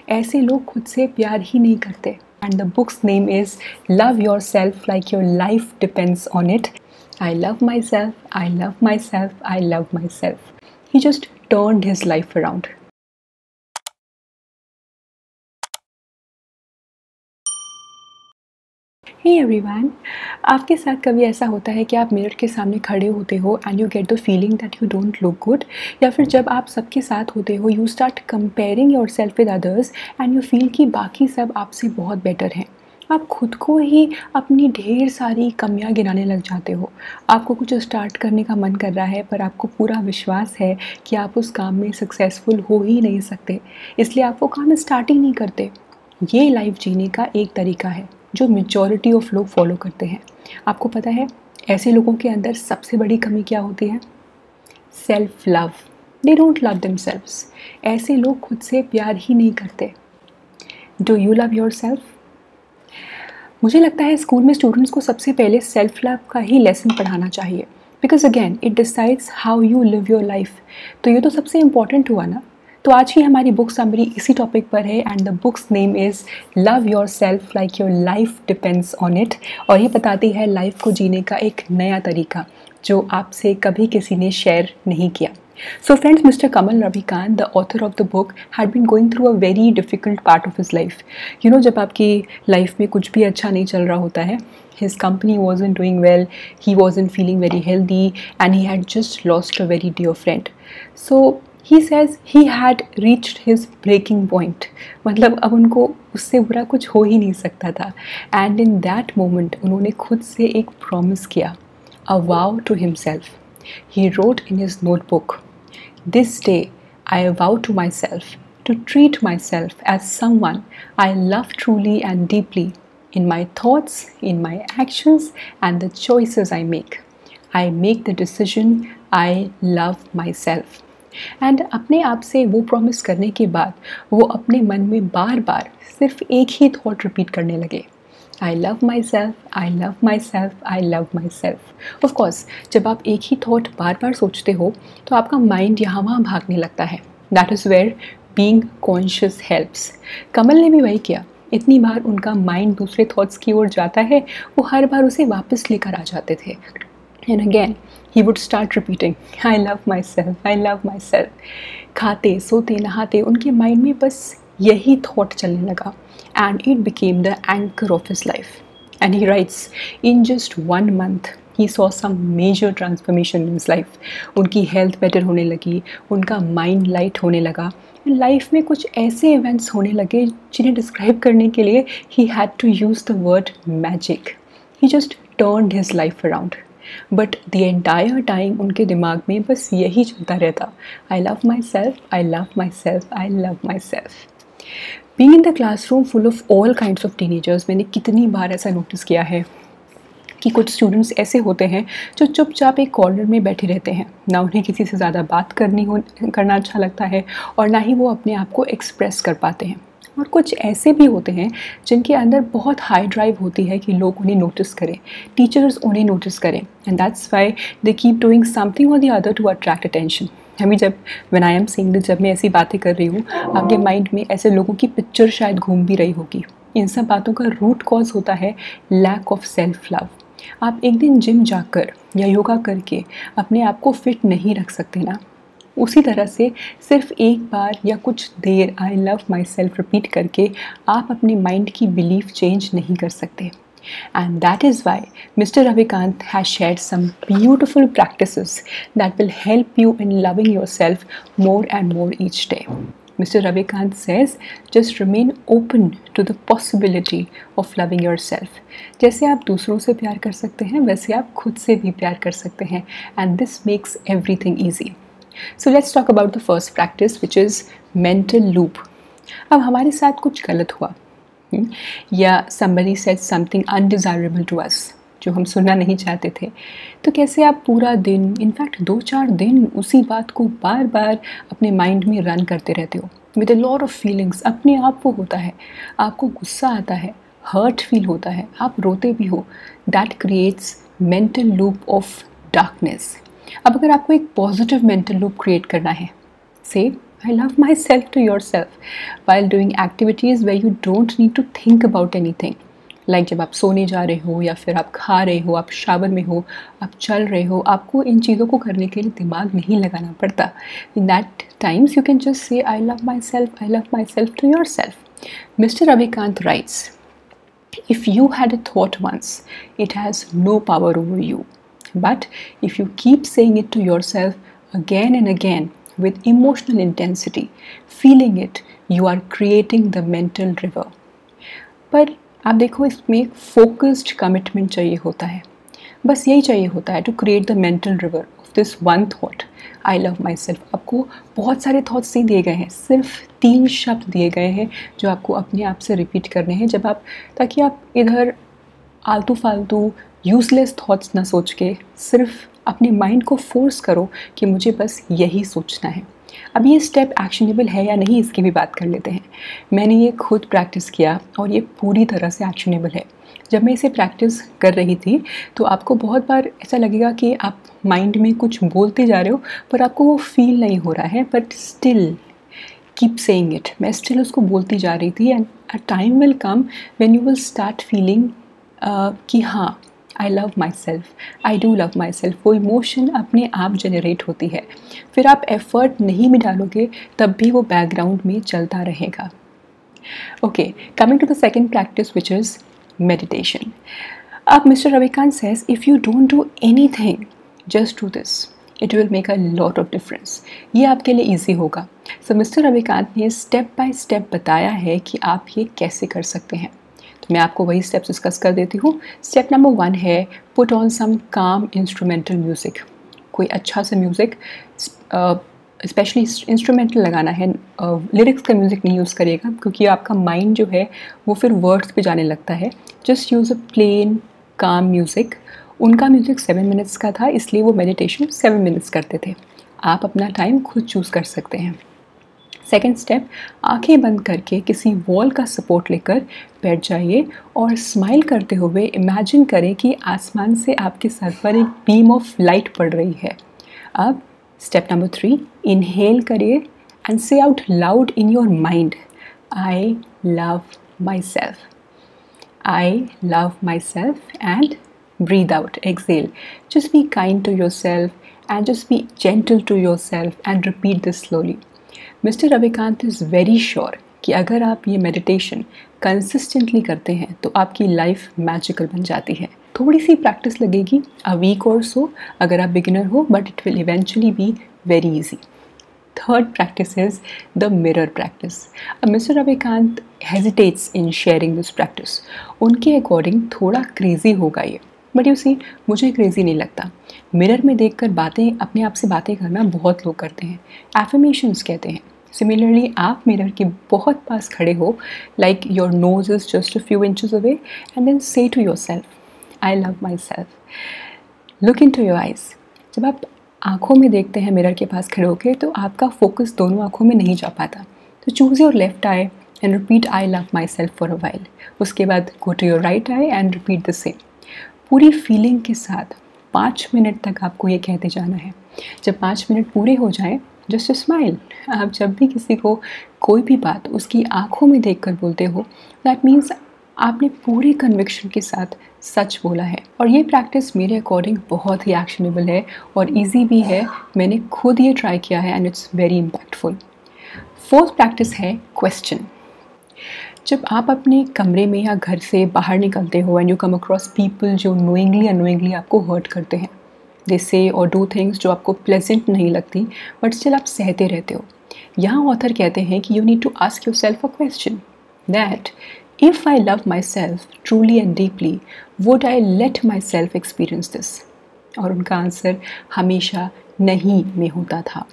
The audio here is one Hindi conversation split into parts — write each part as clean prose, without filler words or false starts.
ऐसे लोग खुद से प्यार ही नहीं करते। And the book's name is love yourself like your life depends on it. I love myself, I love myself, I love myself. He just turned his life around. Hey everyone, आपके साथ कभी ऐसा होता है कि आप मिरर के सामने खड़े होते हो and you get the feeling that you don't look good, या फिर जब आप सबके साथ होते हो you start comparing your self with others and you feel कि बाकी सब आपसे बहुत बेटर हैं। आप खुद को ही अपनी ढेर सारी कमियां गिनाने लग जाते हो। आपको कुछ स्टार्ट करने का मन कर रहा है पर आपको पूरा विश्वास है कि आप उस काम में सक्सेसफुल हो ही नहीं सकते, इसलिए आप वो काम स्टार्ट ही नहीं करते। ये लाइफ जीने का एक तरीका है जो मेजॉरिटी ऑफ लोग फॉलो करते हैं। आपको पता है ऐसे लोगों के अंदर सबसे बड़ी कमी क्या होती है? Self love. They don't love themselves. ऐसे लोग खुद से प्यार ही नहीं करते। Do you love your self? मुझे लगता है स्कूल में स्टूडेंट्स को सबसे पहले सेल्फ लव का ही लेसन पढ़ाना चाहिए, because again it decides how you live your life. तो ये तो सबसे इम्पॉर्टेंट हुआ ना। तो आज की हमारी बुक समरी इसी टॉपिक पर है and the book's name is love yourself like your life depends on it. और ये बताती है लाइफ को जीने का एक नया तरीका जो आपसे कभी किसी ने शेयर नहीं किया। So friends, Mr. Kamal Ravikant, the author of the book, had been going through a very difficult part of his life. You know, जब आपकी लाइफ में कुछ भी अच्छा नहीं चल रहा होता है, his company wasn't doing well, he wasn't feeling very healthy and he had just lost a very dear friend. So he says he had reached his breaking point. मतलब अब उनको उससे बुरा कुछ हो ही नहीं सकता था। And in that moment उन्होंने खुद से एक promise किया, a vow to himself. He wrote in his notebook, "This day I vow to myself to treat myself as someone I love truly and deeply in my thoughts, in my actions and the choices I make. I make the decision I love myself." And अपने आप से वो प्रॉमिस करने के बाद वो अपने मन में बार बार सिर्फ एक ही थॉट रिपीट करने लगे, आई love myself, I love myself, I love my self. Of course जब आप एक ही थॉट बार बार सोचते हो तो आपका माइंड यहाँ वहाँ भागने लगता है। That is where being conscious helps. Kamal ने भी वही किया। इतनी बार उनका माइंड दूसरे थॉट्स की ओर जाता है, वो हर बार उसे वापस लेकर आ जाते थे। And again he would start repeating, I love myself, I love myself. खाते सोते नहाते उनके माइंड में बस यही थॉट चलने लगा and it became the anchor of his life. And he writes, in just 1 month he saw some major transformation in his life. उनकी हेल्थ बेटर होने लगी, उनका माइंड लाइट होने लगा, लाइफ में कुछ ऐसे इवेंट्स होने लगे जिन्हें डिस्क्राइब करने के लिए he had to use the word magic. He just turned his life around. But the entire time उनके दिमाग में बस यही चलता रहता, आई love myself, I love myself, I love my self. Being in the classroom full of all kinds of teenagers, मैंने कितनी बार ऐसा नोटिस किया है कि कुछ स्टूडेंट्स ऐसे होते हैं जो चुपचाप एक कॉर्नर में बैठे रहते हैं। ना उन्हें किसी से ज़्यादा बात करना अच्छा लगता है और ना ही वो अपने आप को एक्सप्रेस कर पाते हैं। और कुछ ऐसे भी होते हैं जिनके अंदर बहुत हाई ड्राइव होती है कि लोग उन्हें नोटिस करें, टीचर्स उन्हें नोटिस करें, and that's why they keep doing something और the other to attract attention. अभी जब when I am saying this, जब मैं ऐसी बातें कर रही हूँ, आपके माइंड में ऐसे लोगों की पिक्चर शायद घूम भी रही होगी। इन सब बातों का रूट कॉज होता है लैक ऑफ सेल्फ लव। आप एक दिन जिम जाकर या योगा करके अपने आप को फिट नहीं रख सकते ना, उसी तरह से सिर्फ एक बार या कुछ देर I love myself repeat करके आप अपने माइंड की बिलीफ चेंज नहीं कर सकते। And that is why mister Ravikant has shared some beautiful practices that will help you in loving yourself more and more each day. Mr. Ravikant says, just remain open to the possibility of loving yourself. जैसे आप दूसरों से प्यार कर सकते हैं वैसे आप खुद से भी प्यार कर सकते हैं, and this makes everything easy. So let's talk about the first practice, which is mental loop. अब हमारे साथ कुछ गलत हुआ या somebody said something undesirable to us जो हम सुनना नहीं चाहते थे, तो कैसे आप पूरा दिन, इनफैक्ट 2-4 दिन उसी बात को बार बार अपने माइंड में रन करते रहते हो with a lot of feelings. अपने आप वो होता है, आपको गुस्सा आता है, हर्ट फील होता है, आप रोते भी हो। That creates mental loop of darkness. अब अगर आपको एक पॉजिटिव मेंटल लूप क्रिएट करना है, से I love myself to yourself while doing activities where you don't need to think about anything. Like जब आप सोने जा रहे हो या फिर आप खा रहे हो, आप शावर में हो, आप चल रहे हो, आपको इन चीज़ों को करने के लिए दिमाग नहीं लगाना पड़ता. In that times you can just say I love myself to yourself. Mr. Ravikant writes, if you had a thought once, it has no power over you. But if you keep saying it to yourself again and again with emotional intensity, feeling it, you are creating the mental river. पर आप देखो, इसमें फोकस्ड कमिटमेंट चाहिए होता है. बस यही चाहिए होता है to create the mental river of this one thought, I love myself. आपको बहुत सारे थॉट्स नहीं दिए गए हैं, सिर्फ 3 शब्द दिए गए हैं जो आपको अपने आप से रिपीट करने हैं, जब आप, ताकि आप इधर आलतू फालतू यूज़लेस थॉट्स ना सोच के सिर्फ अपने माइंड को फोर्स करो कि मुझे बस यही सोचना है. अब ये स्टेप एक्शनेबल है या नहीं, इसकी भी बात कर लेते हैं. मैंने ये खुद प्रैक्टिस किया और ये पूरी तरह से एक्शनेबल है. जब मैं इसे प्रैक्टिस कर रही थी तो आपको बहुत बार ऐसा लगेगा कि आप माइंड में कुछ बोलते जा रहे हो पर आपको वो फील नहीं हो रहा है, but still keep saying it. मैं स्टिल उसको बोलती जा रही थी. And a time will come when you will start feeling कि हाँ, आई love myself, I do love my self. वो इमोशन अपने आप जनरेट होती है. फिर आप एफर्ट नहीं भी डालोगे तब भी वो बैकग्राउंड में चलता रहेगा. Okay, coming to the second practice which is meditation. अब Mr. Ravikant says, if you don't do anything, just do this. It will make a lot of difference. ये आपके लिए easy होगा. So Mr. Ravikant ने step by step बताया है कि आप ये कैसे कर सकते हैं. तो मैं आपको वही steps डिस्कस कर देती हूँ. Step number 1 है put on some calm instrumental music. कोई अच्छा सा म्यूज़िक, स्पेशली इंस्ट्रूमेंटल लगाना है. लिरिक्स का म्यूज़िक नहीं यूज़ करिएगा क्योंकि आपका माइंड जो है वो फिर वर्ड्स पे जाने लगता है. जस्ट यूज़ अ प्लेन काम म्यूज़िक. उनका म्यूज़िक 7 मिनट्स का था, इसलिए वो मेडिटेशन 7 मिनट्स करते थे. आप अपना टाइम खुद चूज़ कर सकते हैं. सेकेंड स्टेप, आंखें बंद करके किसी वॉल का सपोर्ट लेकर बैठ जाइए और स्माइल करते हुए इमेजिन करें कि आसमान से आपके सर पर एक बीम ऑफ लाइट पड़ रही है. अब स्टेप नंबर 3, इनहेल करिए एंड से out loud in your mind, I love myself. I love my self and breathe out, exhale. Just be kind to yourself and just be gentle to yourself and repeat this slowly. Mr. Ravikant is very sure कि अगर आप ये मेडिटेशन कंसिस्टेंटली करते हैं तो आपकी लाइफ मैजिकल बन जाती है. थोड़ी सी प्रैक्टिस लगेगी, अ वीक और सो, अगर आप बिगिनर हो, but it will eventually be very easy. Third practice is the mirror practice. Mr. Ravikant hesitates in sharing this practice. उनके अकॉर्डिंग थोड़ा क्रेजी होगा ये, बट यू सी मुझे क्रेजी नहीं लगता. मिरर में देखकर बातें, अपने आप से बातें करना बहुत लोग करते हैं, एफर्मेशंस कहते हैं. सिमिलरली आप मिरर के बहुत पास खड़े हो, like your nose is just a few inches away, and then say to yourself, I love myself. Look into your eyes. जब आप आँखों में देखते हैं मिरर के पास खड़े होकर तो आपका फोकस दोनों आँखों में नहीं जा पाता. तो choose your left eye and repeat I love myself for a while. उसके बाद go to your right eye and repeat the same. पूरी फीलिंग के साथ 5 मिनट तक आपको ये कहते जाना है. जब 5 मिनट पूरे हो जाएं, जस्ट स्माइल. आप जब भी किसी को कोई भी बात उसकी आँखों में देखकर बोलते हो, दैट मीन्स आपने पूरी कन्विक्शन के साथ सच बोला है. और ये प्रैक्टिस मेरे अकॉर्डिंग बहुत ही एक्शनेबल है और इजी भी है. मैंने खुद ये ट्राई किया है and it's very impactful. Fourth practice है क्वेश्चन. जब आप अपने कमरे में या घर से बाहर निकलते हो and you come across people जो नोइंगली अनोइंगली आपको हर्ट करते हैं, दे से और डू थिंग्स जो आपको प्लेजेंट नहीं लगती बट स्टिल आप सहते रहते हो, यहाँ ऑथर कहते हैं कि you need to ask yourself a question that if I love myself truly and deeply, would I let myself experience this? और उनका आंसर हमेशा नहीं में होता था.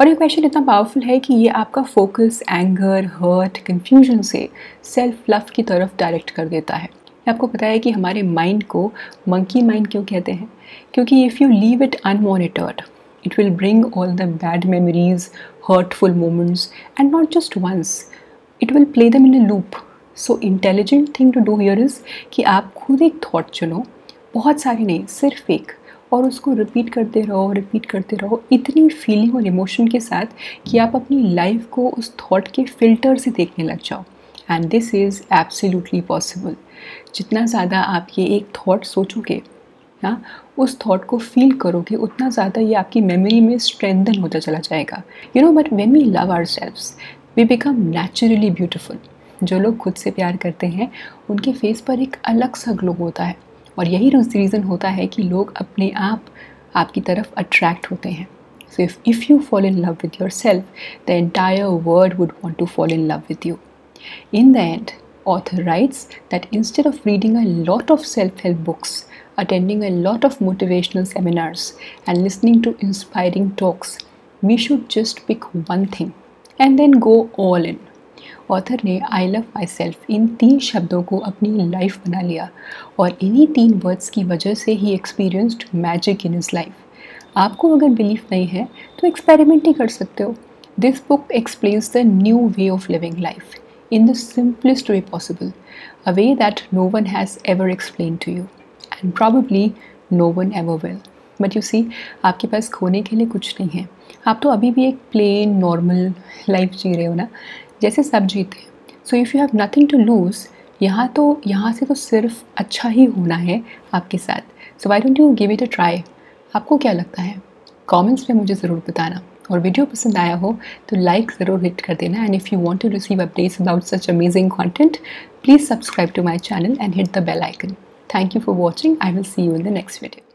और ये क्वेश्चन इतना पावरफुल है कि ये आपका फोकस एंगर, हर्ट, कन्फ्यूजन से सेल्फ लव की तरफ डायरेक्ट कर देता है. आपको पता है कि हमारे माइंड को मंकी माइंड क्यों कहते हैं? क्योंकि if you leave it unmonitored, it will bring all the bad memories, hurtful moments, and not just once. It will play them in a loop. So intelligent thing to do here is कि आप खुद एक थॉट चुनो, बहुत सारी नहीं, सिर्फ एक, और उसको रिपीट करते रहो इतनी फीलिंग और इमोशन के साथ कि आप अपनी लाइफ को उस थॉट के फ़िल्टर से देखने लग जाओ। And this is absolutely possible. जितना ज़्यादा आप ये एक थॉट सोचोगे, हाँ, उस थॉट को फील करोगे, उतना ज़्यादा ये आपकी मेमोरी में स्ट्रेंथन होता चला जाएगा। But when we love ourselves we become naturally beautiful. जो लोग खुद से प्यार करते हैं उनके फेस पर एक अलग सा ग्लो होता है, और यही रीज़न होता है कि लोग अपने आप आपकी तरफ अट्रैक्ट होते हैं। So if you fall in love with yourself, the entire world would want to fall in love with you. In the end, author writes that instead of reading a lot of self-help books, attending a lot of motivational seminars, and listening to inspiring talks, we should just pick one thing and then go all in. Author ने आई लव माई सेल्फ इन 3 शब्दों को अपनी लाइफ बना लिया, और इन्हीं 3 वर्ड्स की वजह से ही experienced magic in his life. आपको अगर बिलीफ नहीं है तो एक्सपेरिमेंट ही कर सकते हो। This book explains the new way of living life in the simplest way possible, a way that no one has ever explained to you, and probably no one ever will. But you see, आपके पास खोने के लिए कुछ नहीं है। आप तो अभी भी एक प्लेन नॉर्मल लाइफ जी रहे हो ना, जैसे सब जीते हैं। So if you have nothing to lose, यहाँ से तो सिर्फ अच्छा ही होना है आपके साथ। So why don't you give it a try? आपको क्या लगता है? कमेंट्स में मुझे ज़रूर बताना। और वीडियो पसंद आया हो तो लाइक ज़रूर हिट कर देना। And if you want to receive updates about such amazing content, please subscribe to my channel and hit the bell icon. Thank you for watching. I will see you in the next video.